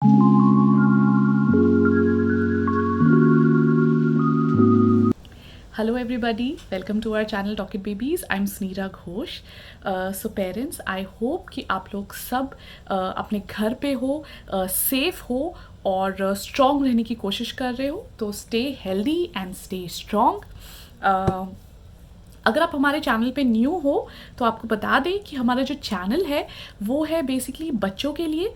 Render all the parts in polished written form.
Hello everybody, welcome to our channel Talk It Babies. I'm Sneera Ghosh. So parents, I hope कि आप लोग सब अपने घर पे हो, सेफ हो और स्ट्रॉन्ग रहने की कोशिश कर रहे हो. तो stay healthy and stay strong. अगर आप हमारे चैनल पे न्यू हो तो आपको बता दें कि हमारा जो चैनल है वो है बेसिकली बच्चों के लिए.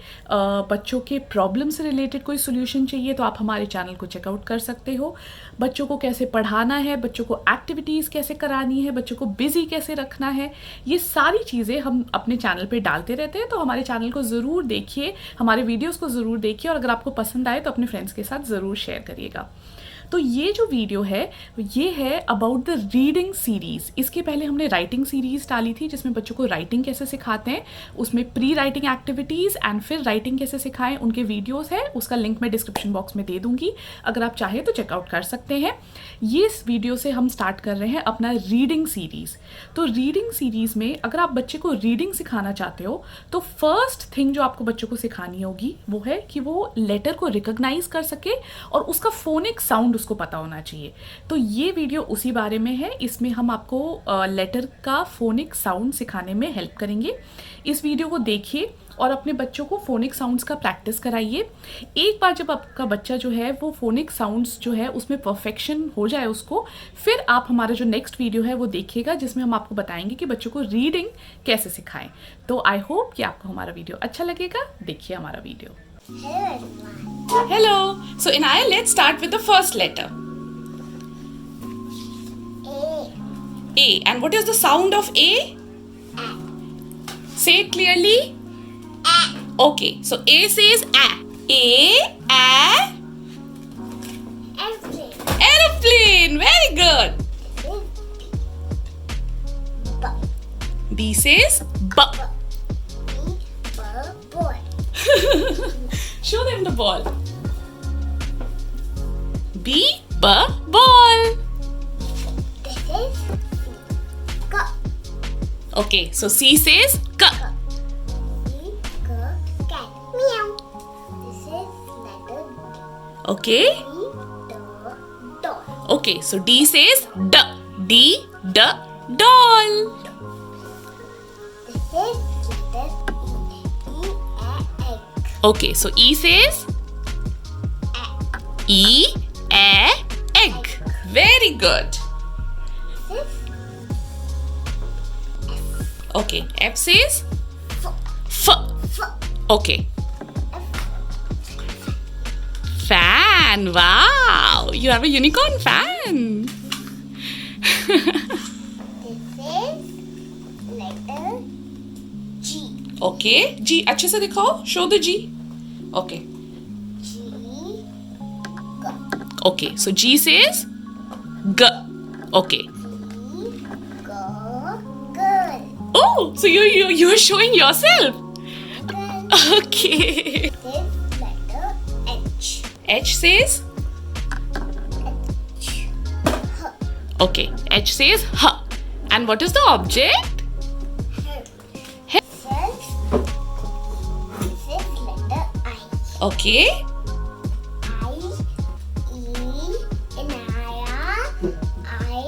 बच्चों के प्रॉब्लम से रिलेटेड कोई सोल्यूशन चाहिए तो आप हमारे चैनल को चेकआउट कर सकते हो. बच्चों को कैसे पढ़ाना है, बच्चों को एक्टिविटीज़ कैसे करानी है, बच्चों को बिजी कैसे रखना है, ये सारी चीज़ें हम अपने चैनल पे डालते रहते हैं. तो हमारे चैनल को ज़रूर देखिए, हमारे वीडियोज़ को ज़रूर देखिए और अगर आपको पसंद आए तो अपने फ्रेंड्स के साथ ज़रूर शेयर करिएगा. तो ये जो वीडियो है ये है अबाउट द रीडिंग सीरीज़. इसके पहले हमने राइटिंग सीरीज़ डाली थी जिसमें बच्चों को राइटिंग कैसे सिखाते हैं, उसमें प्री राइटिंग एक्टिविटीज़ एंड फिर राइटिंग कैसे सिखाएं उनके वीडियोस है. उसका लिंक मैं डिस्क्रिप्शन बॉक्स में दे दूंगी, अगर आप चाहें तो चेकआउट कर सकते हैं. ये इस वीडियो से हम स्टार्ट कर रहे हैं अपना रीडिंग सीरीज़. तो रीडिंग सीरीज़ में अगर आप बच्चे को रीडिंग सिखाना चाहते हो तो फर्स्ट थिंग जो आपको बच्चों को सिखानी होगी वो है कि वो लेटर को रिकॉग्नाइज कर सके और उसका फोनिक साउंड उसको पता होना चाहिए. तो ये वीडियो उसी बारे में है. इसमें हम आपको लेटर का फोनिक साउंड सिखाने में हेल्प करेंगे. इस वीडियो को देखिए और अपने बच्चों को फोनिक साउंड्स का प्रैक्टिस कराइए. एक बार जब आपका बच्चा जो है वो फोनिक साउंड्स जो है उसमें परफेक्शन हो जाए उसको, फिर आप हमारा जो नेक्स्ट वीडियो है वो देखिएगा जिसमें हम आपको बताएंगे कि बच्चों को रीडिंग कैसे सिखाएं. तो आई होप कि आपको हमारा वीडियो अच्छा लगेगा. देखिए हमारा video. Hello. So in I, let's start with the first letter. A. And what is the sound of A? Say it clearly. Okay. So A says A. Airplane. Aeroplane. Very good. B says B. Ball. Show them the ball. B. Ball. This is K. Okay, so C says K. Cat. Meow. This is letter Okay. D. Doll. Okay, so D says D. D. Doll. This is letter E. Egg. Okay, so E says E. Egg. Very good. This Okay, F says F. F. Okay. Fan. Wow, you have a unicorn fan. This is letter G. Okay, G अच्छे से दिखाओ. Show the G. Okay. G. Okay, so G says G. Okay. Girl. Oh, so you are showing yourself. Girl. Okay. This letter H. H says H. okay. H says H. And what is the object? This is letter I. Okay. I, E, Inaya, I,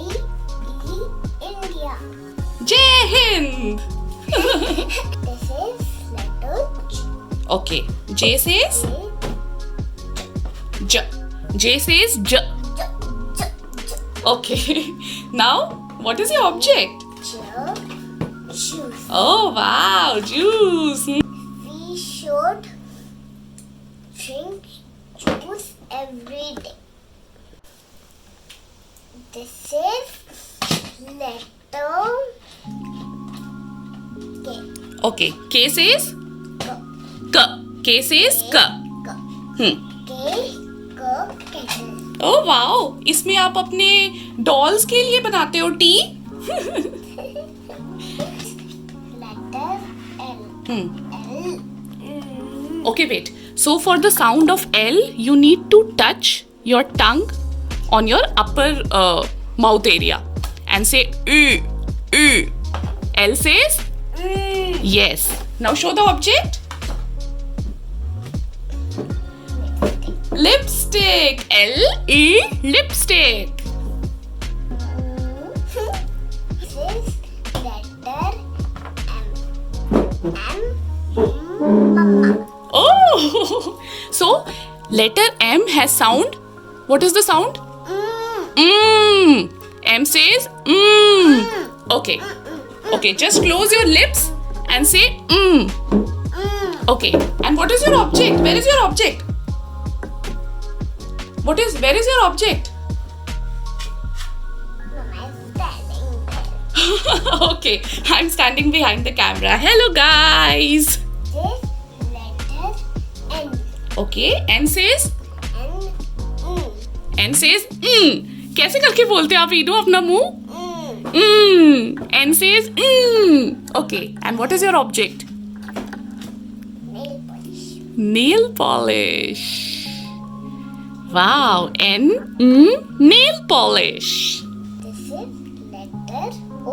E, India. Jai Hind. This is letter J. Okay. J says J. J says J. J, J, J. Okay. Now, what is your object? Juice. Oh wow, juice. We should drink juice every day. This is letter K. Okay. K says K. K. K says K. K. Kettle. Oh wow, इसमें आप अपने dolls के लिए बनाते हो T. Letter L. L. Okay, wait. So for the sound of L, you need to touch your tongue on your upper mouth area and say L says yes. Now show the object. Lipstick. L-E, lipstick. This is letter M. Mama. Oh, so letter M has sound. What is the sound? M says Okay. Okay, just close your lips and say Okay. And what is your object? Where is your object? Where is your object? Mama is standing there. Okay, I'm standing behind the camera. Hello guys. This letter N. Okay, N says N. N says कैसे करके बोलते हैं आप ईडो अपना मुंह? N says Okay, and what is your object? Nail polish. Nail polish. Wow, N nail polish. This is letter O.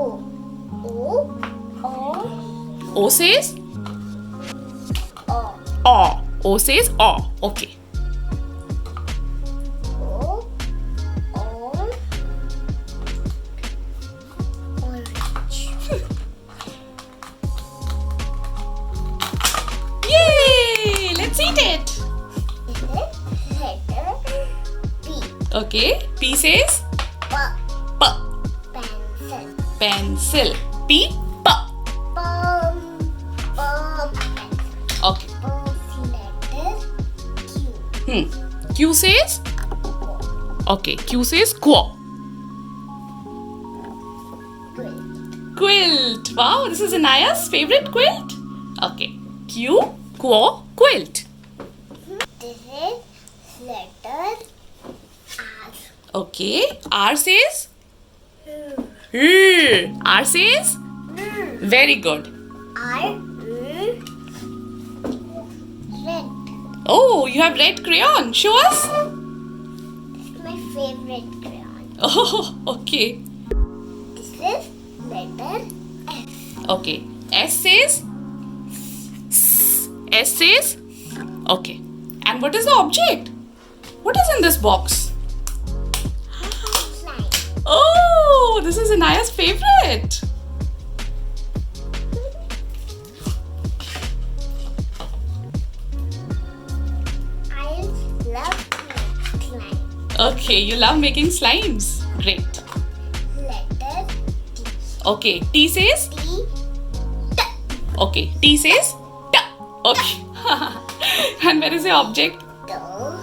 O. O says O. O. O says O. Okay. O. Orange. Yay! Let's eat it. This is letter P. Okay. P says P. Pencil. Pencil. P. P. Pencil. Okay. Letter Q. Q says Okay. Q says Quo. Quilt. Quilt. Wow, this is Anaya's favorite quilt. Okay. Q, Quo, quilt. This is letter R. Okay. R says R. R says very good. R. Red. Oh, you have red crayon. Show us. It's my favorite crayon. Oh, okay. This is letter S. Okay. S says S says Okay. And what is the object? What is in this box? Slime. Oh, this is Anaya's favorite. I love slime. Okay, you love making slimes. Great. Letter T. Okay, T says T. Okay, T says T. Okay. And where is the object? Turtle.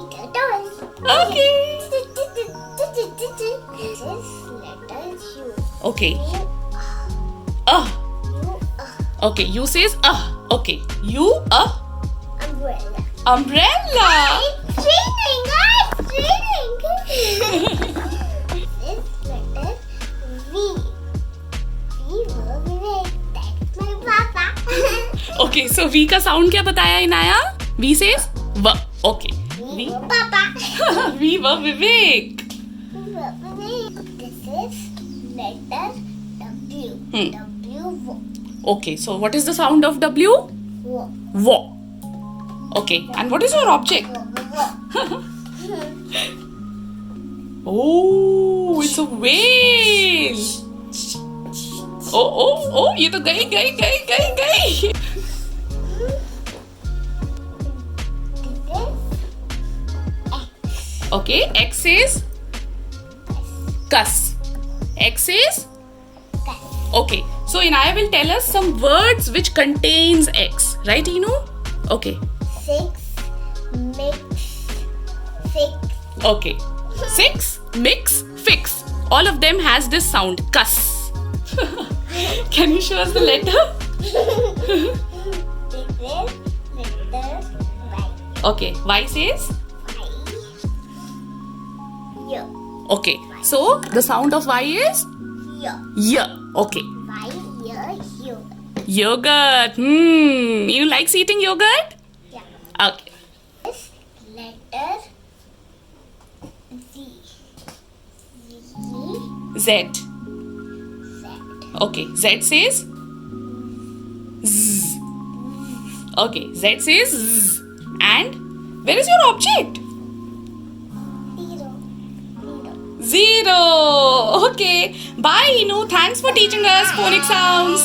Turtle. Okay. This is letter U. Okay. U. U. Okay, U says Okay. U Umbrella. umbrella. It's raining, guys! It's raining! This letter V. V will be red. That's my papa. Okay, so V का sound क्या बताया Inaya? V says V. Okay. V will papa. V for Vivek. V will be red. This is letter W. W. Okay, so what is the sound of W? W. W. Okay, and what is your object? Oh, it's a whale. Oh, ये तो गई. Okay, X says cuss. X says okay. So Inaya will tell us some words which contains X, right, Inu? Okay. 6. Mix. 6. Okay. 6, mix, fix. All of them has this sound, cuss. Can you show us the letter? This is letter Y. Okay. Y says? Y. Okay. So the sound of Y is? Y. Y. Okay. Y. Y. Y. Yogurt. You likes eating yogurt? Yeah. Okay. This letter Z. Z. Z. Z. Okay. Z says? Z. Okay. Z says Z. And? Where is your object? Zero. Zero. Zero. Okay. Bye, Inu. Thanks for teaching us phonic sounds.